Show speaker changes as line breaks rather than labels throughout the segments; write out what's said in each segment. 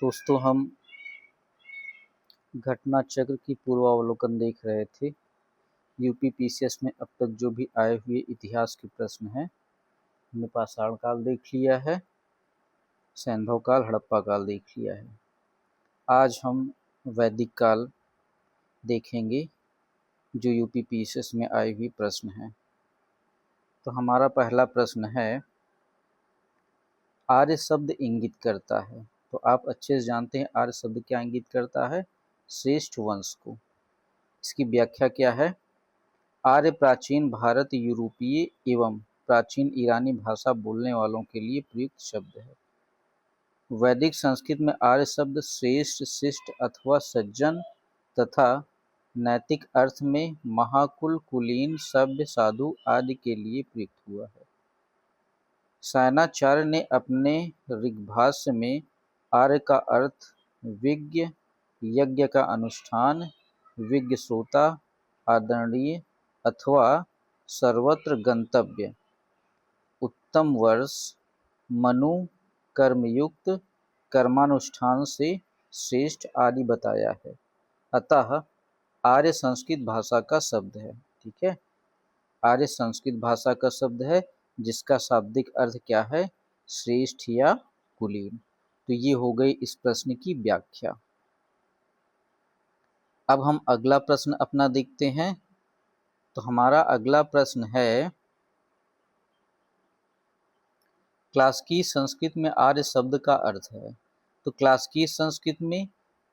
दोस्तों, हम घटना चक्र की पूर्वावलोकन देख रहे थे। यूपी पीसीएस में अब तक जो भी आए हुए इतिहास के प्रश्न हैं, हमने पाषाण काल देख लिया है, सैंधव काल, हड़प्पा काल देख लिया है। आज हम वैदिक काल देखेंगे जो यूपी पीसीएस में आए हुए प्रश्न हैं। तो हमारा पहला प्रश्न है, आर्य शब्द इंगित करता है। तो आप अच्छे से जानते हैं आर्य शब्द क्या इंगित करता है? श्रेष्ठ वंश को। इसकी व्याख्या क्या है? आर्य प्राचीन भारत यूरोपीय एवं प्राचीन ईरानी भाषा बोलने वालों के लिए प्रयुक्त शब्द है। वैदिक संस्कृत में आर्य शब्द श्रेष्ठ, शिष्ट अथवा सज्जन तथा नैतिक अर्थ में महाकुल, कुलीन, सभ्य, साधु आदि के लिए प्रयुक्त हुआ है। सायणाचार्य ने अपने ऋग्भाष्य में आर्य का अर्थ विज्ञ, यज्ञ का अनुष्ठान, विज्ञ श्रोता, आदरणीय अथवा सर्वत्र गंतव्य, उत्तम वर्ष, मनु, कर्मयुक्त, कर्मानुष्ठान से श्रेष्ठ आदि बताया है। अतः आर्य संस्कृत भाषा का शब्द है। ठीक है, आर्य संस्कृत भाषा का शब्द है जिसका शाब्दिक अर्थ क्या है? श्रेष्ठ या कुलीन। तो ये हो गई इस प्रश्न की व्याख्या। अब हम अगला प्रश्न अपना देखते हैं। तो हमारा अगला प्रश्न है, क्लासिकी संस्कृत में आर्य शब्द का अर्थ है। तो क्लासिकी संस्कृत में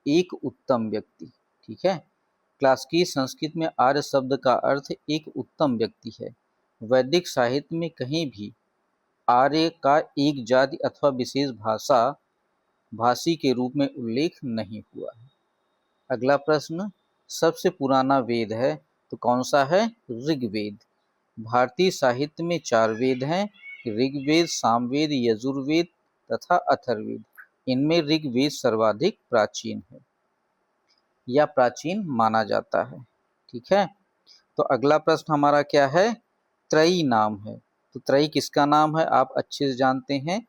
एक उत्तम व्यक्ति। ठीक है, क्लासिकी संस्कृत में आर्य शब्द का अर्थ एक उत्तम व्यक्ति है। वैदिक साहित्य में कहीं भी आर्य का एक जाति अथवा विशेष भाषी के रूप में उल्लेख नहीं हुआ है। अगला प्रश्न, सबसे पुराना वेद है तो कौन सा है? ऋग्वेद। भारतीय साहित्य में 4 वेद हैं, ऋग्वेद, सामवेद, यजुर्वेद तथा अथर्ववेद। इनमें ऋग्वेद सर्वाधिक प्राचीन है या प्राचीन माना जाता है। ठीक है, तो अगला प्रश्न हमारा क्या है? त्रयी नाम है। तो त्रयी किसका नाम है? आप अच्छे से जानते हैं,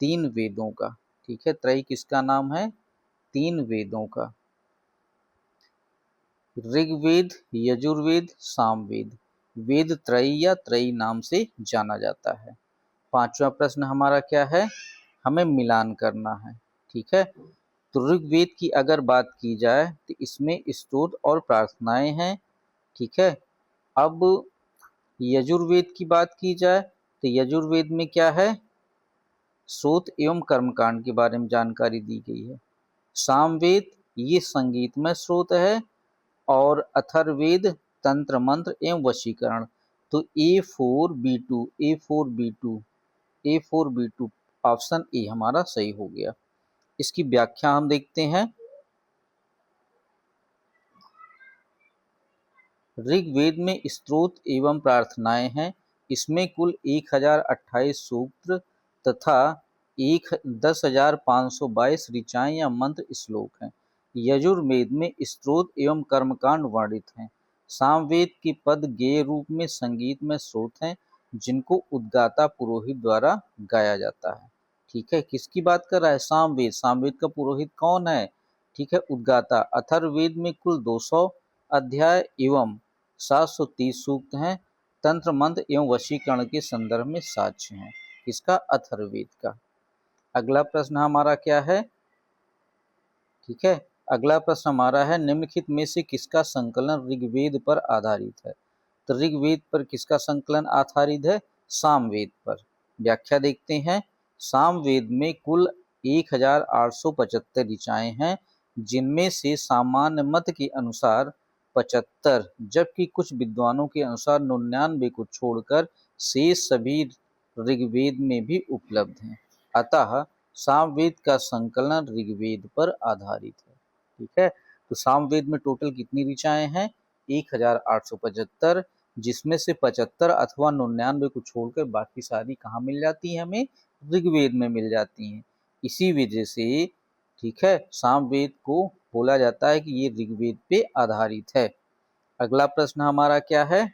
3 वेदों का। ठीक है, त्रयी किसका नाम है? 3 वेदों का, ऋग्वेद, यजुर्वेद, सामवेद। वेद त्रयी या त्रयी नाम से जाना जाता है। 5वां प्रश्न हमारा क्या है? हमें मिलान करना है। ठीक है, तो ऋग्वेद की अगर बात की जाए तो इसमें स्तोत्र और प्रार्थनाएं हैं। ठीक है, अब यजुर्वेद की बात की जाए तो यजुर्वेद में क्या है? श्रोत एवं कर्मकांड के बारे में जानकारी दी गई है। सामवेद ये संगीतमय स्रोत है और अथर्ववेद तंत्र मंत्र एवं वशीकरण। तो A4B2 ऑप्शन ए हमारा सही हो गया। इसकी व्याख्या हम देखते हैं। ऋग्वेद में स्तोत्र एवं प्रार्थनाएं हैं। इसमें कुल 1028 सूक्त तथा 10,522 ऋचाएं या मंत्र श्लोक हैं। यजुर्वेद में स्तोत्र एवं कर्मकांड वर्णित हैं। सामवेद के पद गेय रूप में संगीत में स्रोत हैं जिनको उद्गाता पुरोहित द्वारा गाया जाता है। ठीक है, किसकी बात कर रहा है? सामवेद। सामवेद का पुरोहित कौन है? ठीक है, उद्गाता। अथर्ववेद में कुल 200 अध्याय एवं 730 सूक्त हैं। तंत्र मंत्र एवं वशीकरण के संदर्भ में साक्ष्य हैं। इसका अथर्ववेद का। अगला प्रश्न हमारा क्या है? ठीक है, अगला प्रश्न हमारा है, निम्नलिखित में से किसका संकलन ऋग्वेद पर आधारित है? तो ऋग्वेद पर किसका संकलन आधारित है? सामवेद पर। व्याख्या देखते हैं। सामवेद में कुल 1875 ऋचाएं हैं, जिनमें से सामान्य मत के अनुसार 75, जबकि कुछ विद्वानों के अनुसार 99 को छोड़कर शेष सभी ऋग्वेद में भी उपलब्ध हैं। अतः सामवेद का संकलन ऋग्वेद पर आधारित है। ठीक है, तो सामवेद में टोटल कितनी ऋचाएं हैं? 1875, जिसमें से 75 अथवा 99 को छोड़कर बाकी सारी कहाँ मिल जाती हैं? हमें ऋग्वेद में मिल जाती हैं। इसी वजह से ठीक है, सामवेद को बोला जाता है कि ये ऋग्वेद पे आधारित है। अगला प्रश्न हमारा क्या है?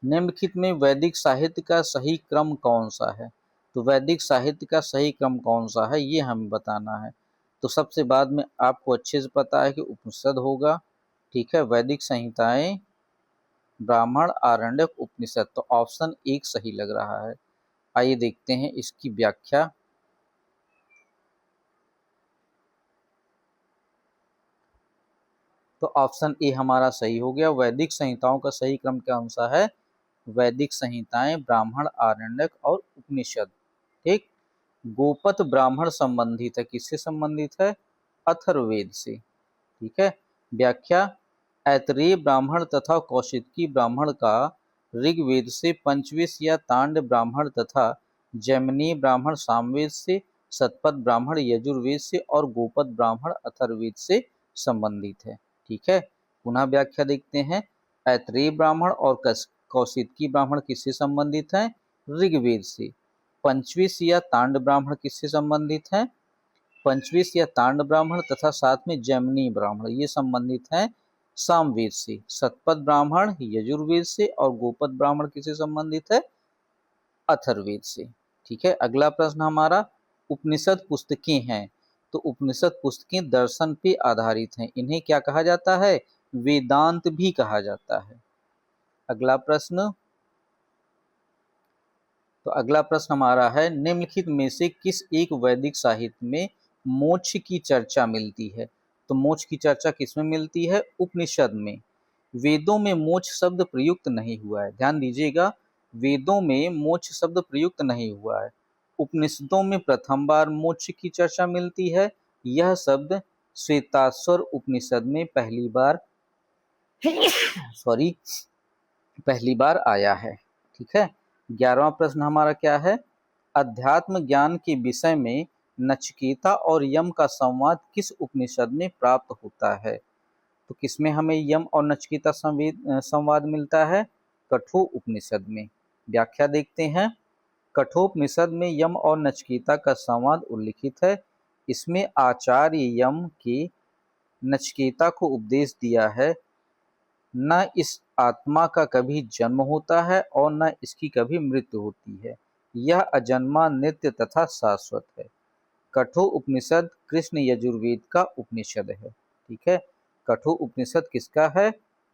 निम्नलिखित में वैदिक साहित्य का सही क्रम कौन सा है? तो वैदिक साहित्य का सही क्रम कौन सा है ये हमें बताना है। तो सबसे बाद में आपको अच्छे से पता है कि उपनिषद होगा, ठीक है, वैदिक संहिताएं, ब्राह्मण, आरण्यक, उपनिषद। तो ऑप्शन 1 सही लग रहा है। आइए देखते हैं इसकी व्याख्या। तो ऑप्शन ए हमारा सही हो गया। वैदिक संहिताओं का सही क्रम कौन सा है? वैदिक संहिताएं, ब्राह्मण, आरण्यक और उपनिषद। ठीक। गोपत ब्राह्मण संबंधित है, किससे संबंधित है? अथर्ववेद से। ठीक है। व्याख्या। ऐतरेय ब्राह्मण तथा कौशिकी ब्राह्मण का ऋग्वेद से, पंचविश या तांड ब्राह्मण तथा जैमिनी ब्राह्मण सामवेद से, शतपथ ब्राह्मण यजुर्वेद से और गोपत ब्राह्मण अथर्ववेद से संबंधित है। ठीक है। पुनः व्याख्या देखते हैं। ऐतरेय ब्राह्मण और कौशिकी ब्राह्मण किससे संबंधित हैं? ऋग्वेद से। पंचविश या तांड ब्राह्मण किससे संबंधित हैं? पंचविश या तांड ब्राह्मण तथा साथ में जैमिनी ब्राह्मण ये संबंधित हैं सामवेद से। शतपथ ब्राह्मण यजुर्वेद से और गोपत ब्राह्मण किससे संबंधित है? अथर्ववेद से। ठीक है। अगला प्रश्न हमारा, उपनिषद पुस्तकें हैं, तो उपनिषद पुस्तकें दर्शन पे आधारित हैं, इन्हें क्या कहा जाता है? वेदांत भी कहा जाता है। अगला प्रश्न, तो अगला प्रश्न हमारा है, निम्नलिखित में से किस एक वैदिक साहित्य में मोक्ष की चर्चा मिलती है? तो मोक्ष की चर्चा किसमें मिलती है? उपनिषद में। वेदों में मोक्ष शब्द प्रयुक्त नहीं हुआ है, ध्यान दीजिएगा, वेदों में मोक्ष शब्द प्रयुक्त नहीं हुआ है। उपनिषदों में प्रथम बार मोक्ष की चर्चा मिलती है। यह शब्द श्वेताश्वर उपनिषद में पहली बार सॉरी पहली बार आया है। ठीक है। 11वां प्रश्न हमारा क्या है? अध्यात्म ज्ञान के विषय में नचिकेता और यम का संवाद किस उपनिषद में प्राप्त होता है? तो किसमें हमें यम और नचिकेता संवाद मिलता है? कठोर उपनिषद में। व्याख्या देखते हैं। कठोपनिषद में यम और नचिकेता का संवाद उल्लिखित है। इसमें आचार्य यम के नचिकेता को उपदेश दिया है, न इस आत्मा का कभी जन्म होता है और न इसकी कभी मृत्यु होती है, यह अजन्मा, नित्य तथा शाश्वत है। कठोर उपनिषद कृष्ण यजुर्वेद का उपनिषद है। ठीक है। कठोर उपनिषद किसका है?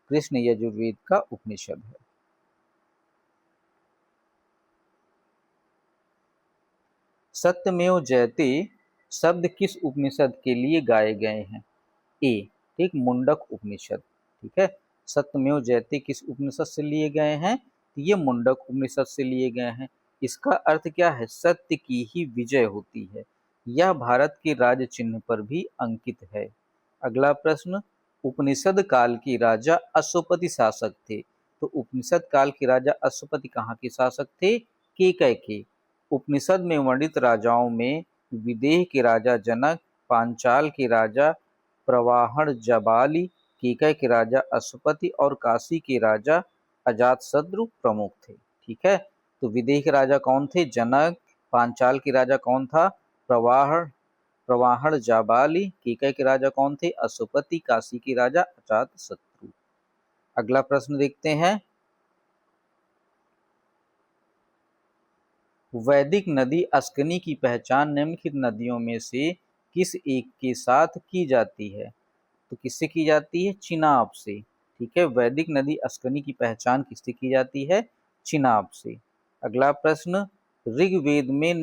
कृष्ण यजुर्वेद का उपनिषद है। सत्यमेव जयते शब्द किस उपनिषद के लिए गाए गए हैं? ए, ठीक, मुंडक उपनिषद। ठीक है। सत्यमेव जयते किस उपनिषद से लिए गए हैं? तो ये मुंडक उपनिषद से लिए गए हैं। इसका अर्थ क्या है? सत्य की ही विजय होती है। यह भारत के राज चिन्ह पर भी अंकित है। अगला प्रश्न, उपनिषद काल के राजा अश्वपति शासक थे, तो उपनिषद काल के राजा अश्वपति कहाँ के शासक थे? केकय के। उपनिषद में वर्णित राजाओं में विदेह के राजा जनक, पांचाल के राजा प्रवाहण जबाली, केकय के राजा अश्वपति और काशी के राजा अजातशत्रु प्रमुख थे। ठीक है। तो विदेह के राजा कौन थे? जनक। पांचाल के राजा कौन था? प्रवाहण जाबाली। केकय के राजा कौन थे? अश्वपति। काशी के राजा अजातशत्रु। अगला प्रश्न देखते हैं। वैदिक नदी अस्कनी की पहचान निम्नलिखित नदियों में से किस एक के साथ की जाती है? तो किससे की जाती है? चिनाब से। ठीक है। वैदिक नदी अस्कनी की पहचान किससे की जाती है? चिनाब से। अगला प्रश्न, ऋग्वेद में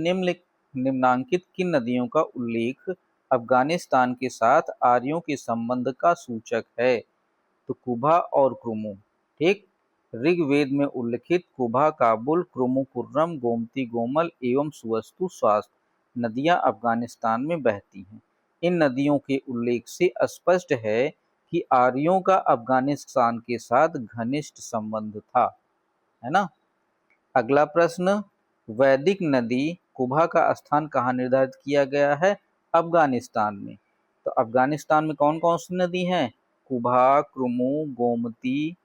निम्नांकित किन नदियों का उल्लेख अफगानिस्तान के साथ आर्यों के संबंध का सूचक है? तो कुबा और क्रुमु। ठीक। ऋग्वेद में उल्लिखित कुबा, काबुल, क्रुमु, कुर्रम, गोमती, गोमल एवं सुवस्तु स्वास्थ्य नदियां अफगानिस्तान में बहती हैं। इन नदियों के उल्लेख से स्पष्ट है कि आर्यों का अफगानिस्तान के साथ घनिष्ठ संबंध था, है ना। अगला प्रश्न, वैदिक नदी कुबा का स्थान कहाँ निर्धारित किया गया है? अफगानिस्तान में। तो अफगानिस्तान में कौन कौन सी नदी हैं? कुबा, क्रुमु, गोमती,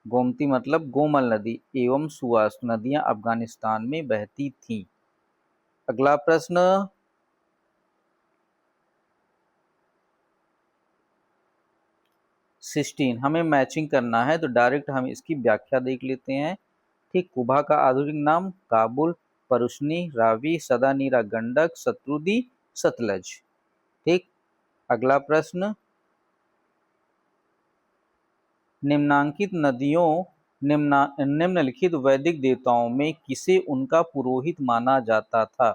गोमती मतलब गोमल नदी एवं सुवास नदियां अफगानिस्तान में बहती थीं। अगला प्रश्न, 16 हमें मैचिंग करना है, तो डायरेक्ट हम इसकी व्याख्या देख लेते हैं। ठीक। कुबा का आधुनिक नाम काबुल, परुष्णी, रावी, सदानीरा, गंडक, शत्रुदी, सतलज। ठीक। अगला प्रश्न, निम्नांकित नदियों निम्नलिखित वैदिक देवताओं में किसे उनका पुरोहित माना जाता था?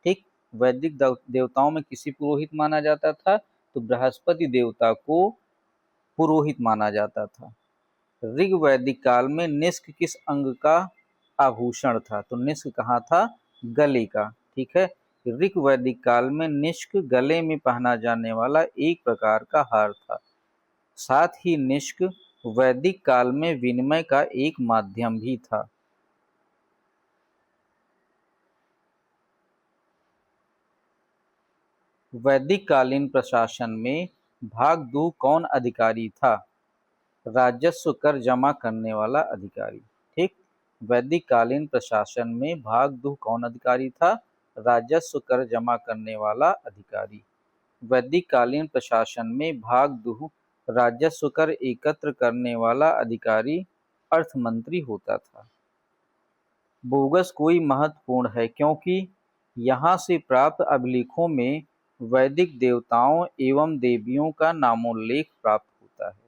ठीक। वैदिक देवताओं में किसे पुरोहित माना जाता था? तो बृहस्पति देवता को पुरोहित माना जाता था। ऋग वैदिक काल में निष्क किस अंग का आभूषण था? तो निष्क कहाँ था? गले का। ठीक है। ऋग वैदिक काल में निष्क गले में पहना जाने वाला एक प्रकार का हार था। साथ ही निष्क वैदिक काल में विनिमय का एक माध्यम भी था। वैदिक कालीन प्रशासन में भाग 2 कौन अधिकारी था? राजस्व कर जमा करने वाला अधिकारी। ठीक। वैदिक कालीन प्रशासन में भाग 2 कौन अधिकारी था? राजस्व कर जमा करने वाला अधिकारी। वैदिक कालीन प्रशासन में भाग 2 राजस्व कर एकत्र करने वाला अधिकारी अर्थमंत्री होता था। बोगस कोई महत्वपूर्ण है क्योंकि यहाँ से प्राप्त अभिलेखों में वैदिक देवताओं एवं देवियों का नामोल्लेख प्राप्त होता है।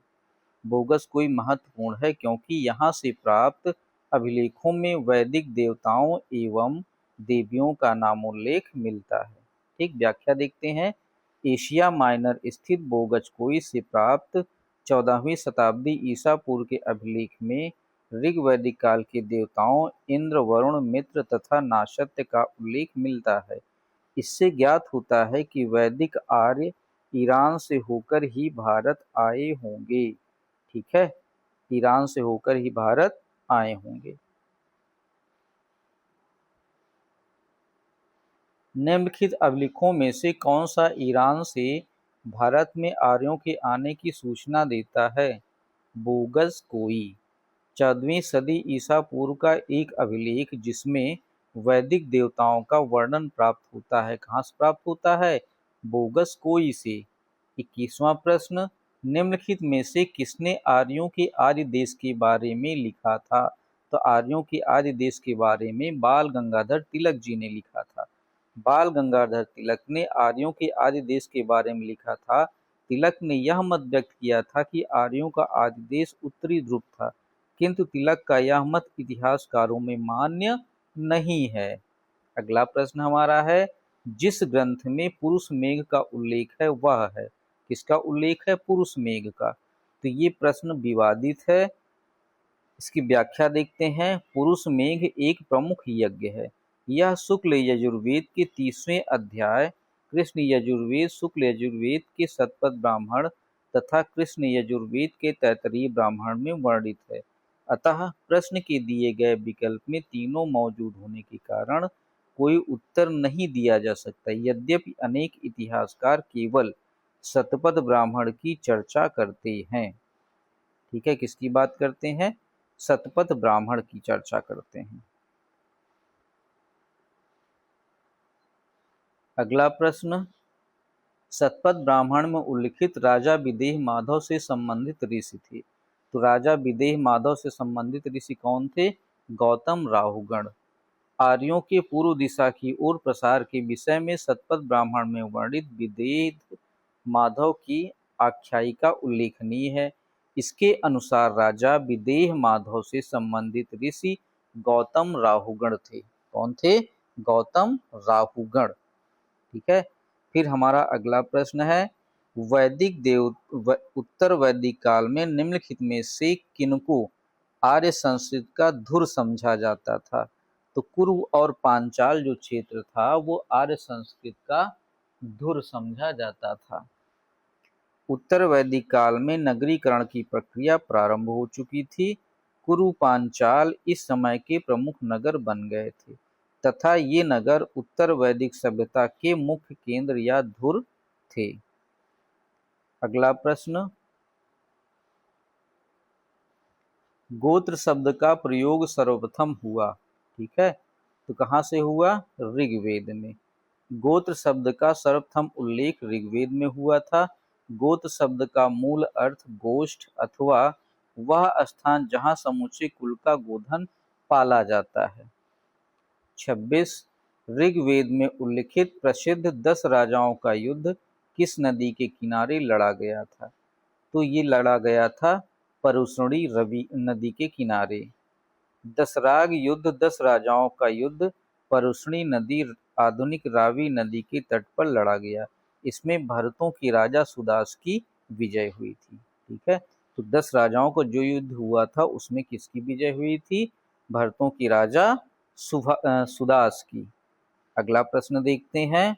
बोगस कोई महत्वपूर्ण है क्योंकि यहाँ से प्राप्त अभिलेखों में वैदिक देवताओं एवं देवियों का नामोल्लेख मिलता है। ठीक। व्याख्या देखते हैं। एशिया माइनर स्थित बोगचकोई से प्राप्त 14वीं शताब्दी ईसा पूर्व के अभिलेख में ऋग वैदिक काल के देवताओं इंद्र, वरुण, मित्र तथा नाशत्य का उल्लेख मिलता है। इससे ज्ञात होता है कि वैदिक आर्य ईरान से होकर ही भारत आए होंगे। ठीक है। ईरान से होकर ही भारत आए होंगे। निम्नलिखित अभिलेखों में से कौन सा ईरान से भारत में आर्यों के आने की सूचना देता है? बोगस कोई 14वीं सदी ईसा पूर्व का एक अभिलेख जिसमें वैदिक देवताओं का वर्णन प्राप्त होता है। कहाँ से प्राप्त होता है? बोगस कोई से। 21वां प्रश्न, निम्नलिखित में से किसने आर्यों के आर्य देश के बारे में लिखा था? तो आर्यों के आर्य देश के बारे में बाल गंगाधर तिलक जी ने लिखा था। बाल गंगाधर तिलक ने आर्यों के आर्य देश के बारे में लिखा था। तिलक ने यह मत व्यक्त किया था कि आर्यों का आर्य देश उत्तरी ध्रुव था, किंतु तिलक का यह मत इतिहासकारों में मान्य नहीं है। अगला प्रश्न हमारा है, जिस ग्रंथ में पुरुष मेघ का उल्लेख है वह है? किसका उल्लेख है? पुरुष मेघ का। तो ये प्रश्न विवादित है। इसकी व्याख्या देखते हैं। पुरुष मेघ एक प्रमुख यज्ञ है। यह शुक्ल यजुर्वेद के 30वें अध्याय, कृष्ण यजुर्वेद, शुक्ल यजुर्वेद के शतपथ ब्राह्मण तथा कृष्ण यजुर्वेद के तैत्तरीय ब्राह्मण में वर्णित है। अतः प्रश्न के दिए गए विकल्प में तीनों मौजूद होने के कारण कोई उत्तर नहीं दिया जा सकता। यद्यपि अनेक इतिहासकार केवल शतपथ ब्राह्मण की चर्चा करते हैं। ठीक है। किसकी बात करते हैं? शतपथ ब्राह्मण की चर्चा करते हैं। अगला प्रश्न, शतपथ ब्राह्मण में उल्लिखित राजा विदेह माधव से संबंधित ऋषि थे। तो राजा विदेह माधव से संबंधित ऋषि कौन थे? गौतम राहुगण। आर्यों के पूर्व दिशा की ओर प्रसार के विषय में शतपथ ब्राह्मण में वर्णित विदेह माधव की आख्यायिका उल्लेखनीय है। इसके अनुसार राजा विदेह माधव से संबंधित ऋषि गौतम राहुगण थे। कौन थे? गौतम राहुगण। ठीक है। फिर हमारा अगला प्रश्न है, उत्तर वैदिक काल में निम्नलिखित में से किनको आर्य संस्कृत का धुर समझा जाता था? तो कुरु और पांचाल जो क्षेत्र था वो आर्य संस्कृत का धुर समझा जाता था। उत्तर वैदिक काल में नगरीकरण की प्रक्रिया प्रारंभ हो चुकी थी। कुरु पांचाल इस समय के प्रमुख नगर बन गए थे तथा ये नगर उत्तर वैदिक सभ्यता के मुख्य केंद्र या धुर थे। अगला प्रश्न, गोत्र शब्द का प्रयोग सर्वप्रथम हुआ। ठीक है। तो कहाँ से हुआ? ऋग्वेद में। गोत्र शब्द का सर्वप्रथम उल्लेख ऋग्वेद में हुआ था। गोत्र शब्द का मूल अर्थ गोष्ठ अथवा वह स्थान जहाँ समूचे कुल का गोधन पाला जाता है। 26 ऋग्वेद में उल्लिखित प्रसिद्ध 10 राजाओं का युद्ध किस नदी के किनारे लड़ा गया था? तो ये लड़ा गया था परुष्णी रवि नदी के किनारे। दसराग युद्ध 10 राजाओं का युद्ध परुष्णी नदी आधुनिक रावी नदी के तट पर लड़ा गया। इसमें भरतों की राजा सुदास की विजय हुई थी। ठीक है, तो 10 राजाओं को जो युद्ध हुआ था उसमें किसकी विजय हुई थी? भरतों की राजा सुदास की। अगला प्रश्न देखते हैं,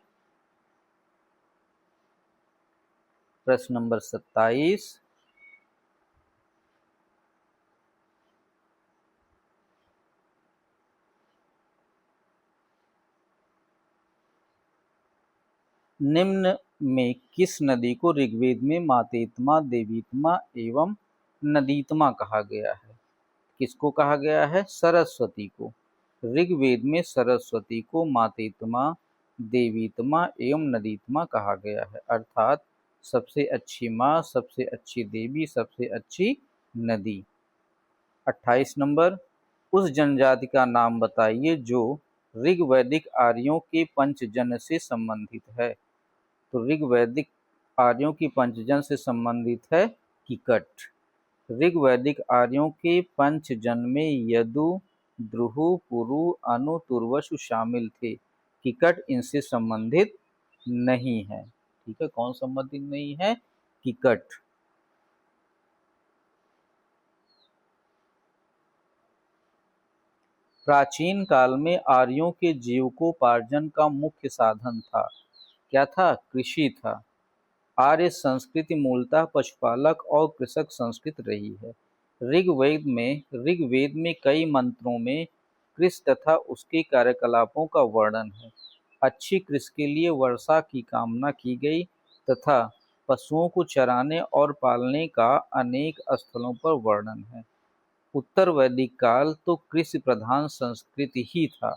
प्रश्न नंबर 27। निम्न में किस नदी को ऋग्वेद में मातेत्मा, देवीत्मा एवं नदीत्मा कहा गया है? किसको कहा गया है? सरस्वती को। ऋग्वेद में सरस्वती को मातेत्मा, देवीत्मा एवं नदीत्मा कहा गया है, अर्थात सबसे अच्छी माँ, सबसे अच्छी देवी, सबसे अच्छी नदी। 28 नंबर, उस जनजाति का नाम बताइए जो ऋग्वैदिक आर्यों के पंचजन से संबंधित है। तो ऋग्वैदिक आर्यों की पंचजन से संबंधित है किकट। ऋग्वैदिक आर्यों के पंचजन में यदु, द्रुहु, पुरु, अनु, तुर्वसु शामिल थे। किकट इनसे संबंधित नहीं है। ठीक है, कौन संबंधित नहीं है? किकट। प्राचीन काल में आर्यों के जीविकोपार्जन का मुख्य साधन था। क्या था? कृषि था। आर्य संस्कृति मूलतः पशुपालक और कृषक संस्कृति रही है। ऋग्वेद में कई मंत्रों में कृषि तथा उसके कार्यकलापों का वर्णन है। अच्छी कृषि के लिए वर्षा की कामना की गई तथा पशुओं को चराने और पालने का अनेक स्थलों पर वर्णन है। उत्तर वैदिक काल तो कृषि प्रधान संस्कृति ही था।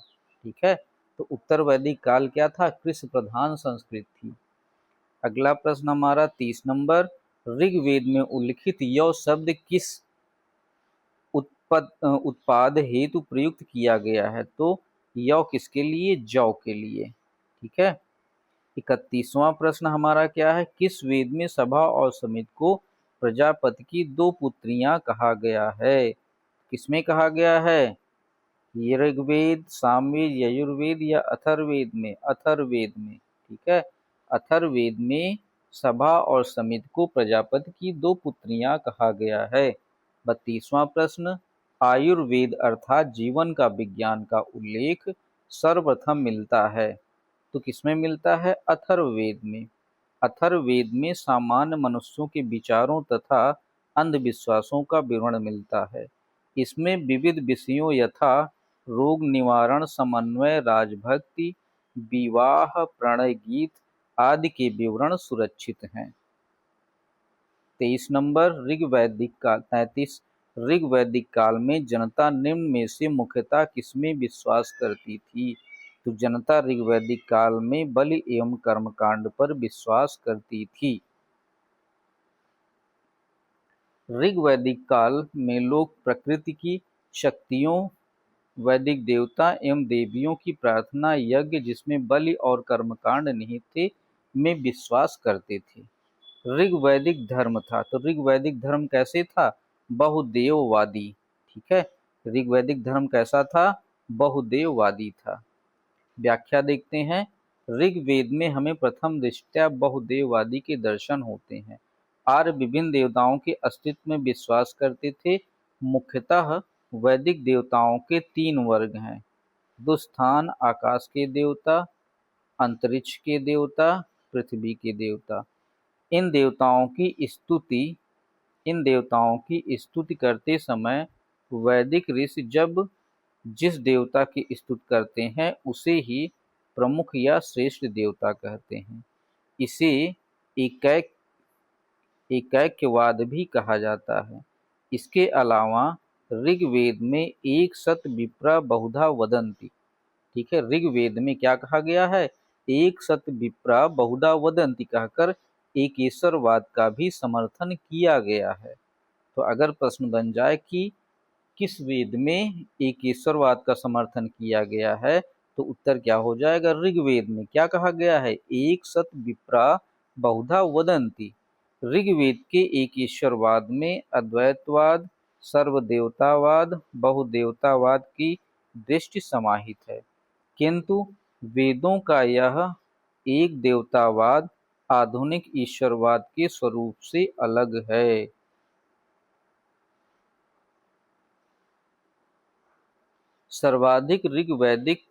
ठीक है, तो उत्तर वैदिक काल क्या था? कृषि प्रधान संस्कृति थी। अगला प्रश्न हमारा 30 नंबर, ऋग्वेद में उल्लिखित यौ शब्द किस उत्पाद हेतु प्रयुक्त किया गया है? तो यौ किसके लिए? जौ के लिए। ठीक है, 31वां प्रश्न हमारा क्या है? किस वेद में सभा और समिति को प्रजापति की 2 पुत्रियां कहा गया है? किसमें कहा गया है? ऋग्वेद, सामवेद, यजुर्वेद या अथर्ववेद में? अथर्ववेद में। ठीक है, अथर्ववेद में सभा और समिति को प्रजापति की 2 पुत्रियां कहा गया है। 32वां प्रश्न, आयुर्वेद अर्थात जीवन का विज्ञान का उल्लेख सर्वप्रथम मिलता है। तो किसमें मिलता है? अथर्ववेद में। अथर्ववेद में सामान्य मनुष्यों के विचारों तथा अंधविश्वासों का विवरण मिलता है। इसमें विविध विषयों यथा रोग निवारण, समन्वय, राजभक्ति, विवाह, प्रणय गीत आदि के विवरण सुरक्षित हैं। 23 नंबर, ऋग्वैदिक काल 33 ऋग्वैदिक काल में जनता निम्न में से मुख्यतः किसमें विश्वास करती थी? तो जनता ऋग्वैदिक काल में बलि एवं कर्मकांड पर विश्वास करती थी। ऋग्वैदिक काल में लोग प्रकृति की शक्तियों, वैदिक देवता एवं देवियों की प्रार्थना, यज्ञ जिसमें बलि और कर्मकांड निहित थे में विश्वास करते थे। ऋग्वैदिक धर्म था, तो ऋग्वैदिक धर्म कैसे था? बहुदेववादी। ठीक है, ऋग्वैदिक धर्म कैसा था? बहुदेववादी था। व्याख्या देखते हैं, ऋग्वेद में हमें प्रथम दृष्टया बहुदेववादी के दर्शन होते हैं। आर्य विभिन्न देवताओं के अस्तित्व में विश्वास करते थे। मुख्यतः वैदिक देवताओं के 3 वर्ग हैं: दुस्थान आकाश के देवता, अंतरिक्ष के देवता, पृथ्वी के देवता। इन देवताओं की स्तुति करते समय वैदिक ऋषि जब जिस देवता की स्तुति करते हैं उसे ही प्रमुख या श्रेष्ठ देवता कहते हैं। इसे एकैक्यवाद भी कहा जाता है। इसके अलावा ऋग्वेद में एक सत विप्रा बहुधा वदंती। ठीक है, ऋग्वेद में क्या कहा गया है? एक सत विप्रा बहुधा वदंती कहकर एकेश्वरवाद का भी समर्थन किया गया है। तो अगर प्रश्न बन जाए कि किस वेद में एकेश्वरवाद का समर्थन किया गया है? तो उत्तर क्या हो जाएगा? ऋग्वेद में। क्या कहा गया है? एक सत विप्रा बहुधा वदंती। ऋग्वेद के एकेश्वरवाद में अद्वैतवाद, सर्वदेवतावाद, बहुदेवतावाद की दृष्टि समाहित है, किंतु वेदों का यह एक देवतावाद आधुनिक ईश्वरवाद के स्वरूप से अलग है। सर्वाधिक ऋग्वैदिक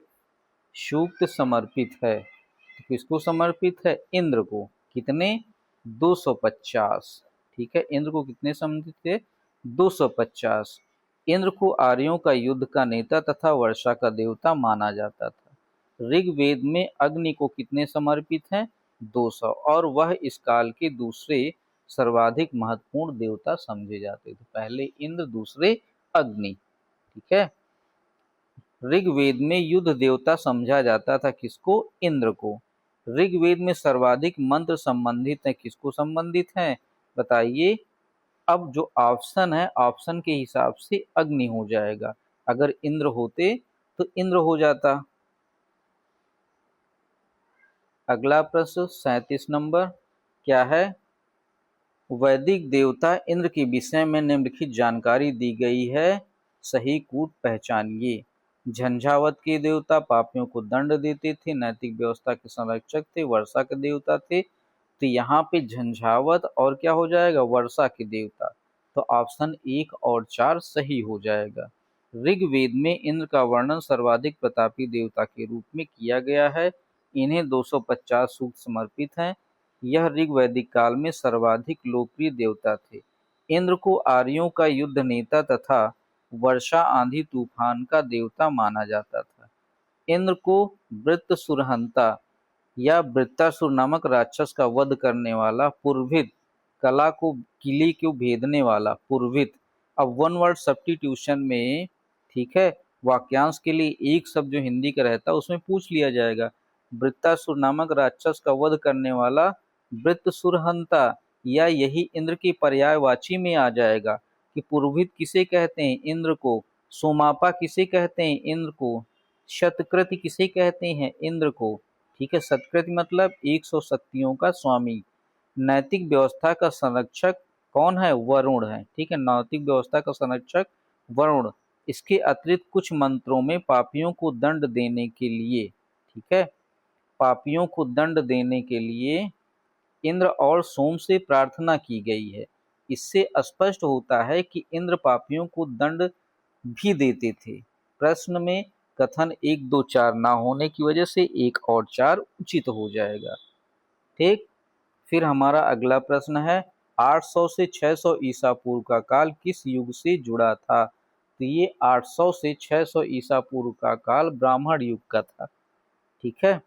सूक्त समर्पित है, तो किसको समर्पित है? इंद्र को। कितने? 250। ठीक है, इंद्र को कितने समर्पित थे? 250। इंद्र को आर्यों का युद्ध का नेता तथा वर्षा का देवता माना जाता था। ऋग्वेद में अग्नि को कितने समर्पित हैं? 200, और वह इस काल के दूसरे सर्वाधिक महत्वपूर्ण देवता समझे जाते थे। पहले इंद्र, दूसरे अग्नि। ठीक है, ऋग्वेद में युद्ध देवता समझा जाता था किसको? इंद्र को। ऋग्वेद में सर्वाधिक मंत्र संबंधित है, किसको संबंधित है? बताइए। अब जो ऑप्शन है, ऑप्शन के हिसाब से अग्नि हो जाएगा। अगर इंद्र होते तो इंद्र हो जाता। अगला प्रश्न 37 नंबर क्या है? वैदिक देवता इंद्र के विषय में निम्नलिखित जानकारी दी गई है, सही कूट पहचानिए। झंझावत के देवता पापियों को दंड देते थे, नैतिक व्यवस्था के संरक्षक थे, वर्षा के देवता थे। तो यहाँ पे झंझावत और क्या हो जाएगा? वर्षा के देवता। तो ऑप्शन 1 और 4 सही हो जाएगा। ऋग्वेद में इंद्र का वर्णन सर्वाधिक प्रतापी देवता के रूप में किया गया है। इन्हें 250 सूक्त समर्पित हैं। यह ऋग्वैदिक काल में सर्वाधिक लोकप्रिय देवता थे। इंद्र को आर्यों का युद्ध नेता तथा वर्षा आंधी तूफान का देवता माना जाता था। इंद्र को वृत्तसुरहंता या वृत्तासुर नामक राक्षस का वध करने वाला, पुरोहित कला को किले को भेदने वाला पुरोहित। अब वन वर्ड सब्स्टिट्यूशन में, ठीक है, वाक्यांश के लिए एक शब्द जो हिंदी का रहता है उसमें पूछ लिया जाएगा। वृत्तासुर नामक राक्षस का वध करने वाला वृत्तसुरहंता, या यही इंद्र के पर्यायवाची में आ जाएगा कि पुरोहित किसे कहते हैं? इंद्र को। सोमापा किसे कहते हैं? इंद्र को। शतकृति किसे कहते हैं? इंद्र को। ठीक है, सत्कृति मतलब 100 शक्तियों का स्वामी। नैतिक व्यवस्था का संरक्षक कौन है? वरुण है। ठीक है, नैतिक व्यवस्था का संरक्षक वरुण। इसके अतिरिक्त कुछ मंत्रों में पापियों को दंड देने के लिए, ठीक है, पापियों को दंड देने के लिए इंद्र और सोम से प्रार्थना की गई है। इससे स्पष्ट होता है कि इंद्र पापियों को दंड भी देते थे। प्रश्न में कथन 1, 2, 4 ना होने की वजह से 1 और 4 उचित हो जाएगा। ठीक, फिर हमारा अगला प्रश्न है 800 से 600 ईसा पूर्व का काल किस युग से जुड़ा था? तो ये 800 से 600 ईसा पूर्व का काल ब्राह्मण युग का था। ठीक है,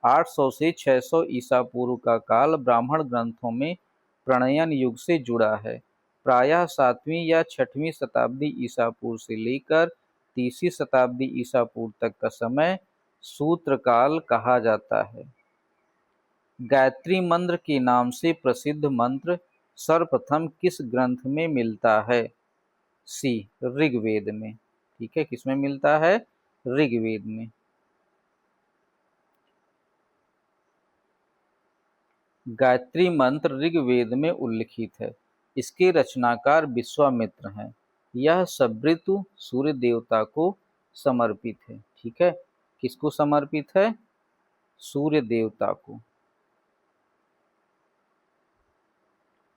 800 से 600 ईसा पूर्व का काल ब्राह्मण ग्रंथों में प्रणयन युग से जुड़ा है। प्रायः 7वीं या 6वीं शताब्दी ईसा पूर्व से लेकर 30वीं शताब्दी ईसा पूर्व तक का समय सूत्रकाल कहा जाता है। गायत्री मंत्र के नाम से प्रसिद्ध मंत्र सर्वप्रथम किस ग्रंथ में मिलता है? सी, ऋग्वेद में। ठीक है, किसमें मिलता है? ऋग्वेद में। गायत्री मंत्र ऋग्वेद में उल्लिखित है। इसके रचनाकार विश्वामित्र हैं। यह सब्ऋतु सूर्य देवता को समर्पित है। ठीक है, किसको समर्पित है? सूर्य देवता को।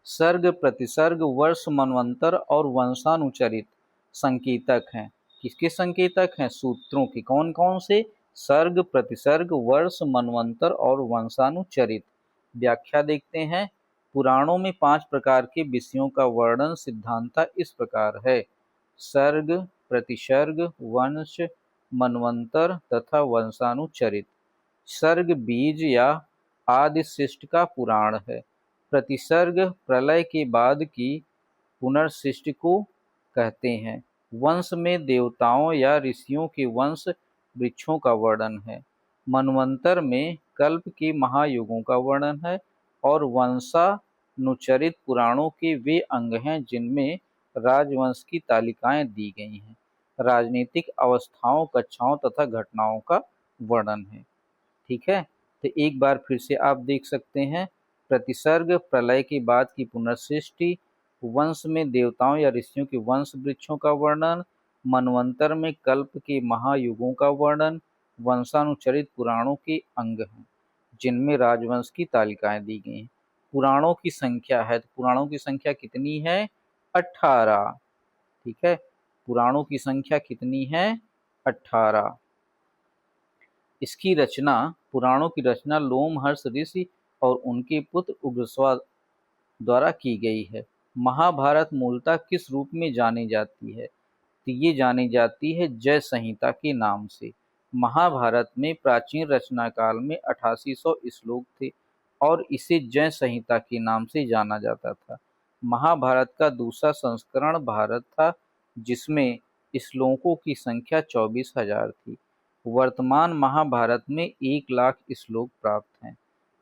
सर्ग, प्रतिसर्ग, वर्ष, मनवंतर और वंशानुचरित संकेतक हैं। किसके संकेतक हैं? सूत्रों के। कौन कौन से? सर्ग, प्रतिसर्ग, वर्ष, मनवंतर और वंशानुचरित। व्याख्या देखते हैं। पुराणों में 5 प्रकार के विषयों का वर्णन सिद्धांत इस प्रकार है: सर्ग, प्रतिसर्ग, वंश, मनवंतर तथा वंशानुचरित। सर्ग बीज या आदि सृष्टि का पुराण है। प्रतिसर्ग प्रलय के बाद की पुनर्सृष्टि को कहते हैं। वंश में देवताओं या ऋषियों के वंश वृक्षों का वर्णन है। मनवंतर में कल्प के महायुगों का वर्णन है। और वंशानुचरित पुराणों के वे अंग हैं जिनमें राजवंश की तालिकाएं दी गई हैं। राजनीतिक अवस्थाओं, कक्षाओं तथा घटनाओं का वर्णन है। ठीक है, तो एक बार फिर से आप देख सकते हैं। प्रतिसर्ग प्रलय के बाद की पुनर्सृष्टि, वंश में देवताओं या ऋषियों के वंश वृक्षों का वर्णन, मनवंतर में कल्प के महायुगों का वर्णन, वंशानुचरित पुराणों के अंग हैं जिनमें राजवंश की तालिकाएं दी गई हैं। पुराणों की संख्या है, तो पुराणों की संख्या कितनी है? 18। ठीक है, पुराणों की संख्या कितनी है? 18। इसकी रचना, पुराणों की रचना लोमहर्ष ऋषि और उनके पुत्र उग्रश्वा द्वारा की गई है। महाभारत मूलतः किस रूप में जानी जाती है? तो ये जानी जाती है जय संहिता के नाम से। महाभारत में प्राचीन रचना काल में 8800 श्लोक थे और इसे जय संहिता के नाम से जाना जाता था। महाभारत का दूसरा संस्करण भारत था, जिसमें श्लोकों की संख्या 24,000 थी। वर्तमान महाभारत में 1,00,000 श्लोक प्राप्त हैं।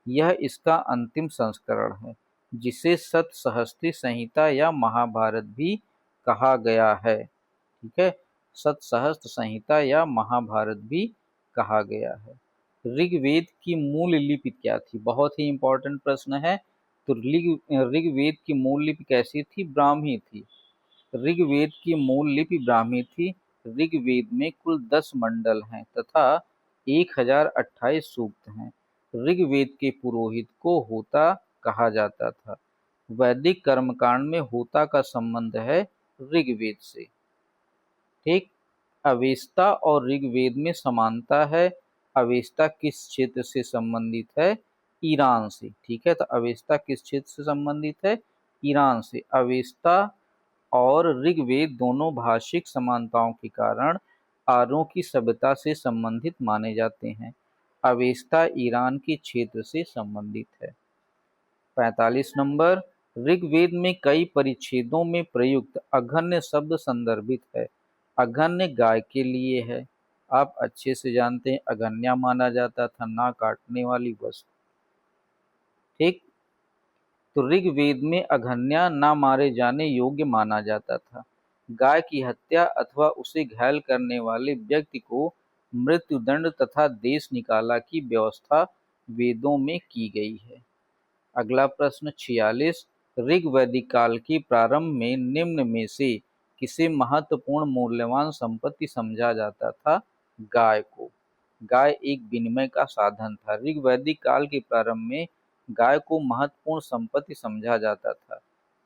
यह इसका अंतिम संस्करण है, जिसे सतसहस्त्री संहिता या महाभारत भी कहा गया है। ठीक है, सतसहस्त्र संहिता या महाभारत भी कहा गया है। ऋग्वेद की मूल लिपि क्या थी? बहुत ही इंपॉर्टेंट प्रश्न है। तो ऋग्वेद की मूल लिपि कैसी थी? ब्राह्मी थी। ऋग्वेद की मूल लिपि ब्राह्मी थी। ऋग्वेद में कुल 10 मंडल हैं तथा 1028 सूक्त हैं। ऋग्वेद के पुरोहित को होता कहा जाता था। वैदिक कर्मकांड में होता का संबंध है ऋग्वेद से। ठीक, अवेस्ता और ऋग्वेद में समानता है। अवेस्ता किस क्षेत्र से संबंधित है? ईरान से। ठीक है, तो अवेस्ता किस क्षेत्र से संबंधित है? ईरान से। अवेस्ता और ऋग्वेद दोनों भाषिक समानताओं के कारण आर्यों की सभ्यता से संबंधित माने जाते हैं। अवेस्ता ईरान के क्षेत्र से संबंधित है। 45 नंबर, ऋग्वेद में कई परिच्छेदों में प्रयुक्त अघन्य शब्द संदर्भित है। अघन्य गाय के लिए है। आप अच्छे से जानते हैं, अघन्या माना जाता था ना काटने वाली वस्तु। ठीक, तो ऋग्वेद में अघन्या ना मारे जाने योग्य माना जाता था। गाय की हत्या अथवा उसे घायल करने वाले व्यक्ति को मृत्युदंड तथा देश निकाला की व्यवस्था वेदों में की गई है। अगला प्रश्न 46, ऋग्वैदिक काल के प्रारंभ में निम्न में से किसे महत्वपूर्ण मूल्यवान संपत्ति समझा जाता था? गाय को। गाय एक विनिमय का साधन था। ऋग्वैदिक काल के प्रारंभ में गाय को महत्वपूर्ण संपत्ति समझा जाता था।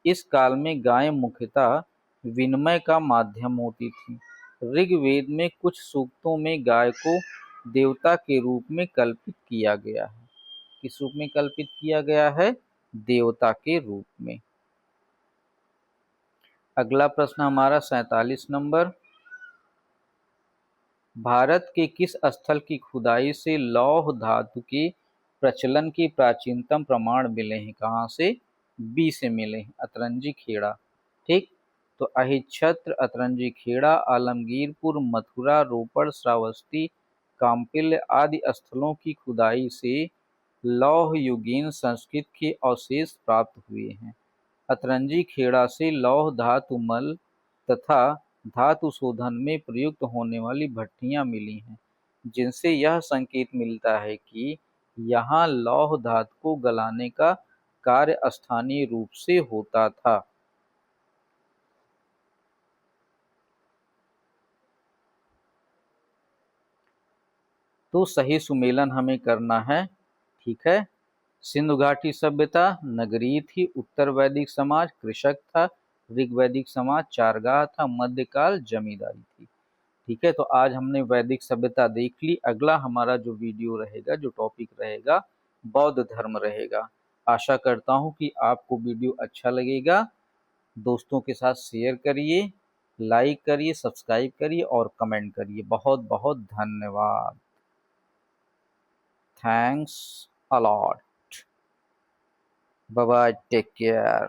इस काल में गायें मुख्यतः विनिमय का माध्यम होती थी। ऋग्वेद में कुछ सूक्तों में गाय को देवता के रूप में कल्पित किया गया है। किस रूप में कल्पित किया गया है? देवता के रूप में। अगला प्रश्न हमारा 47 नंबर, भारत के किस स्थल की खुदाई से लौह धातु के प्रचलन के प्राचीनतम प्रमाण मिले हैं? कहाँ से? बी से मिले हैं, अतरंजी खेड़ा। ठीक, तो अहिच्छत्र, अतरंजी खेड़ा, आलमगीरपुर, मथुरा, रोपड़, श्रावस्ती, काम्पिल्य आदि स्थलों की खुदाई से लौह युगीन संस्कृत के अवशेष प्राप्त हुए हैं। अतरंजी खेड़ा से लौह धातु मल तथा धातु शोधन में प्रयुक्त होने वाली भट्टियां मिली हैं, जिनसे यह संकेत मिलता है कि यहाँ लौह धातु को गलाने का कार्य स्थानीय रूप से होता था। तो सही सुमेलन हमें करना है। ठीक है, सिंधु घाटी सभ्यता नगरीय थी। उत्तर वैदिक समाज कृषक था। ऋग्वैदिक समाज चारगाह था। मध्यकाल जमींदारी थी। ठीक है, तो आज हमने वैदिक सभ्यता देख ली। अगला हमारा जो वीडियो रहेगा, जो टॉपिक रहेगा, बौद्ध धर्म रहेगा। आशा करता हूँ कि आपको वीडियो अच्छा लगेगा। दोस्तों के साथ शेयर करिए, लाइक करिए, सब्सक्राइब करिए और कमेंट करिए। बहुत बहुत धन्यवाद। Thanks a lot. Bye bye, take care.